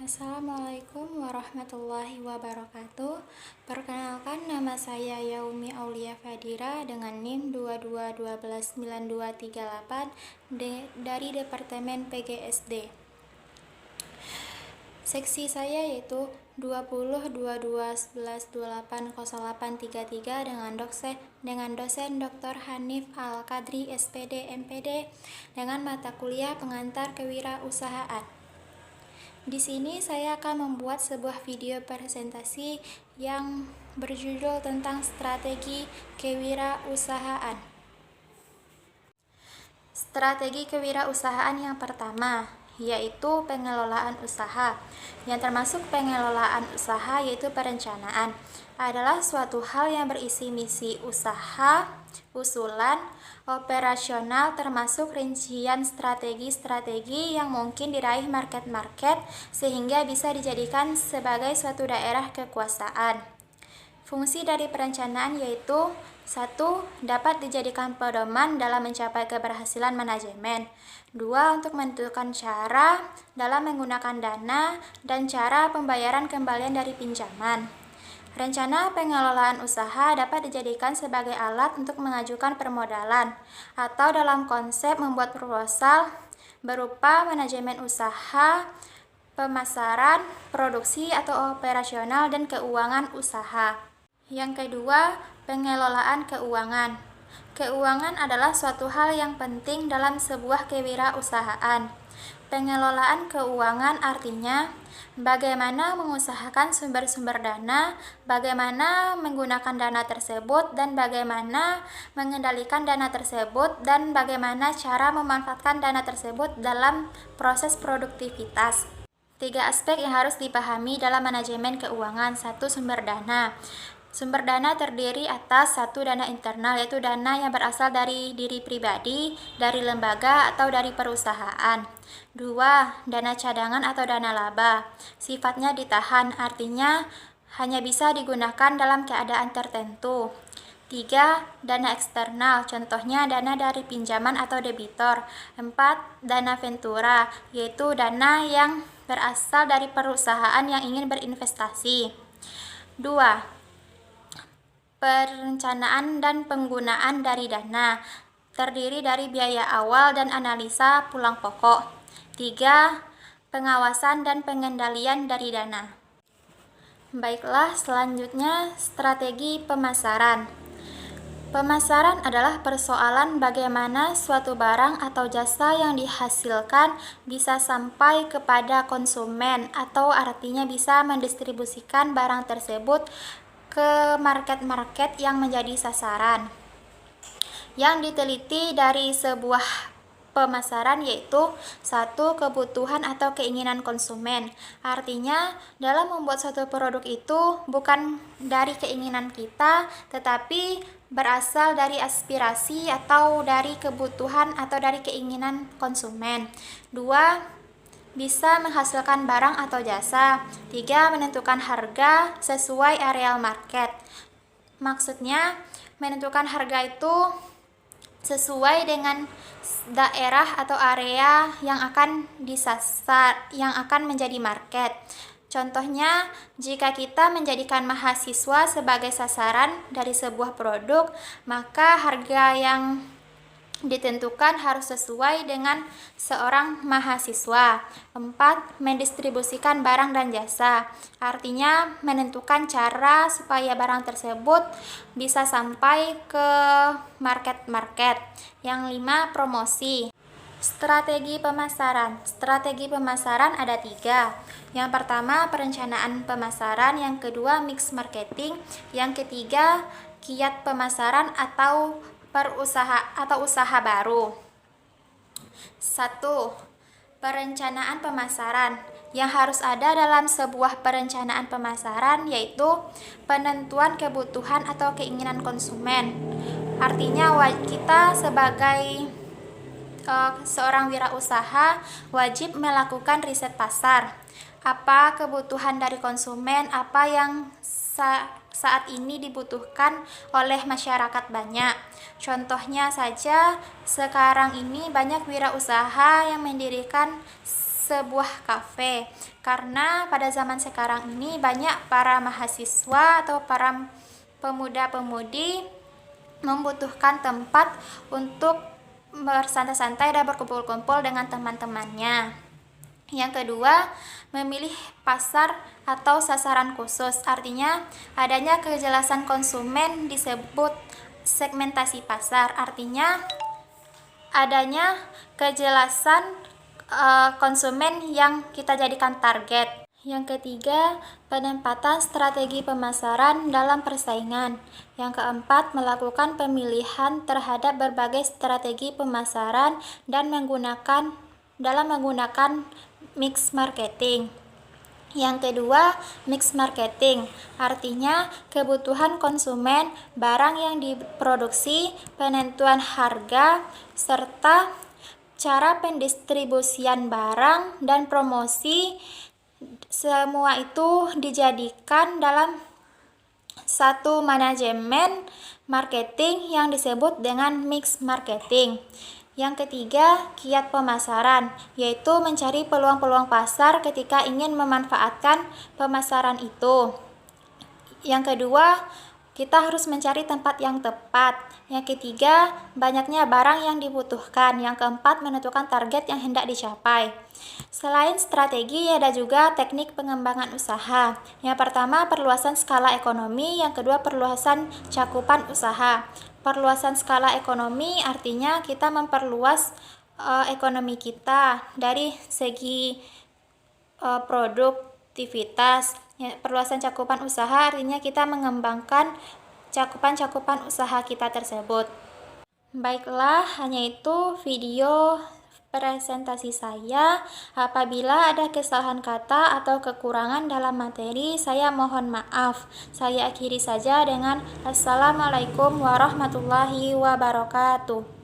Assalamualaikum warahmatullahi wabarakatuh. Perkenalkan, nama saya Yaumi Aulia Fadira dengan NIM 22129238 dari Departemen PGSD. Seksi saya yaitu 202211280833 dengan dosen Dr. Hanif Al-Qadri SPD MPD dengan mata kuliah pengantar kewirausahaan. Di sini saya akan membuat sebuah video presentasi yang berjudul tentang strategi kewirausahaan. Strategi kewirausahaan yang pertama yaitu pengelolaan usaha. Yang termasuk pengelolaan usaha yaitu perencanaan. Adalah suatu hal yang berisi misi usaha, usulan, operasional termasuk rincian strategi-strategi yang mungkin diraih market-market sehingga bisa dijadikan sebagai suatu daerah kekuasaan. Fungsi dari perencanaan yaitu 1. Dapat dijadikan pedoman dalam mencapai keberhasilan manajemen. 2. Untuk menentukan cara dalam menggunakan dana dan cara pembayaran kembalian dari pinjaman. Rencana pengelolaan usaha dapat dijadikan sebagai alat untuk mengajukan permodalan atau dalam konsep membuat proposal berupa manajemen usaha, pemasaran, produksi atau operasional dan keuangan usaha. Yang kedua, pengelolaan keuangan. Keuangan adalah suatu hal yang penting dalam sebuah kewirausahaan. Pengelolaan keuangan artinya bagaimana mengusahakan sumber-sumber dana, bagaimana menggunakan dana tersebut, dan bagaimana mengendalikan dana tersebut, dan bagaimana cara memanfaatkan dana tersebut dalam proses produktivitas. 3 aspek yang harus dipahami dalam manajemen keuangan. 1. Sumber dana. Sumber dana terdiri atas 1. Dana internal, yaitu dana yang berasal dari diri pribadi, dari lembaga, atau dari perusahaan. 2. Dana cadangan atau dana laba. Sifatnya ditahan, artinya hanya bisa digunakan dalam keadaan tertentu. 3. Dana eksternal, contohnya dana dari pinjaman atau debitor. 4. Dana ventura, yaitu dana yang berasal dari perusahaan yang ingin berinvestasi. 2. Perencanaan dan penggunaan dari dana, terdiri dari biaya awal dan analisa pulang pokok. 3. Pengawasan dan pengendalian dari dana. Baiklah, selanjutnya strategi pemasaran. Pemasaran adalah persoalan bagaimana suatu barang atau jasa yang dihasilkan bisa sampai kepada konsumen, atau artinya bisa mendistribusikan barang tersebut ke market-market yang menjadi sasaran. Yang diteliti dari sebuah pemasaran yaitu 1. Kebutuhan atau keinginan konsumen. Artinya dalam membuat suatu produk itu bukan dari keinginan kita, tetapi berasal dari aspirasi atau dari kebutuhan atau dari keinginan konsumen. 2. Bisa menghasilkan barang atau jasa. 3. Menentukan harga sesuai areal market. Maksudnya menentukan harga itu sesuai dengan daerah atau area yang akan disasar, yang akan menjadi market. Contohnya, jika kita menjadikan mahasiswa sebagai sasaran dari sebuah produk, maka harga yang ditentukan harus sesuai dengan seorang mahasiswa. 4. Mendistribusikan barang dan jasa. Artinya menentukan cara supaya barang tersebut bisa sampai ke market-market. Yang 5. Promosi. Strategi pemasaran. Strategi pemasaran ada 3. Yang pertama, perencanaan pemasaran. Yang kedua, mix marketing. Yang ketiga, kiat pemasaran atau usaha baru. 1. Perencanaan pemasaran. Yang harus ada dalam sebuah perencanaan pemasaran yaitu penentuan kebutuhan atau keinginan konsumen. Artinya kita sebagai seorang wirausaha wajib melakukan riset pasar. Apa kebutuhan dari konsumen, apa yang saat ini dibutuhkan oleh masyarakat banyak. Contohnya saja, sekarang ini banyak wirausaha yang mendirikan sebuah kafe, karena pada zaman sekarang ini banyak para mahasiswa atau para pemuda-pemudi membutuhkan tempat untuk bersantai-santai dan berkumpul-kumpul dengan teman-temannya. Yang kedua, memilih pasar atau sasaran khusus, artinya adanya kejelasan konsumen disebut segmentasi pasar, artinya adanya kejelasan konsumen yang kita jadikan target. Yang ketiga, penempatan strategi pemasaran dalam persaingan. Yang keempat, melakukan pemilihan terhadap berbagai strategi pemasaran dan menggunakan mix marketing. Yang kedua, mix marketing, artinya kebutuhan konsumen, barang yang diproduksi, penentuan harga, serta cara pendistribusian barang dan promosi, semua itu dijadikan dalam satu manajemen marketing yang disebut dengan mix marketing. Yang ketiga, kiat pemasaran, yaitu mencari peluang-peluang pasar ketika ingin memanfaatkan pemasaran itu. Yang kedua, kita harus mencari tempat yang tepat. Yang ketiga, banyaknya barang yang dibutuhkan. Yang keempat, menentukan target yang hendak dicapai. Selain strategi, ada juga teknik pengembangan usaha. Yang pertama, perluasan skala ekonomi. Yang kedua, perluasan cakupan usaha. Perluasan skala ekonomi artinya kita memperluas ekonomi kita dari segi produktivitas. Perluasan cakupan usaha artinya kita mengembangkan cakupan usaha kita tersebut. Baiklah, hanya itu video presentasi saya. Apabila ada kesalahan kata atau kekurangan dalam materi, saya mohon maaf. Saya akhiri saja dengan Assalamualaikum warahmatullahi wabarakatuh.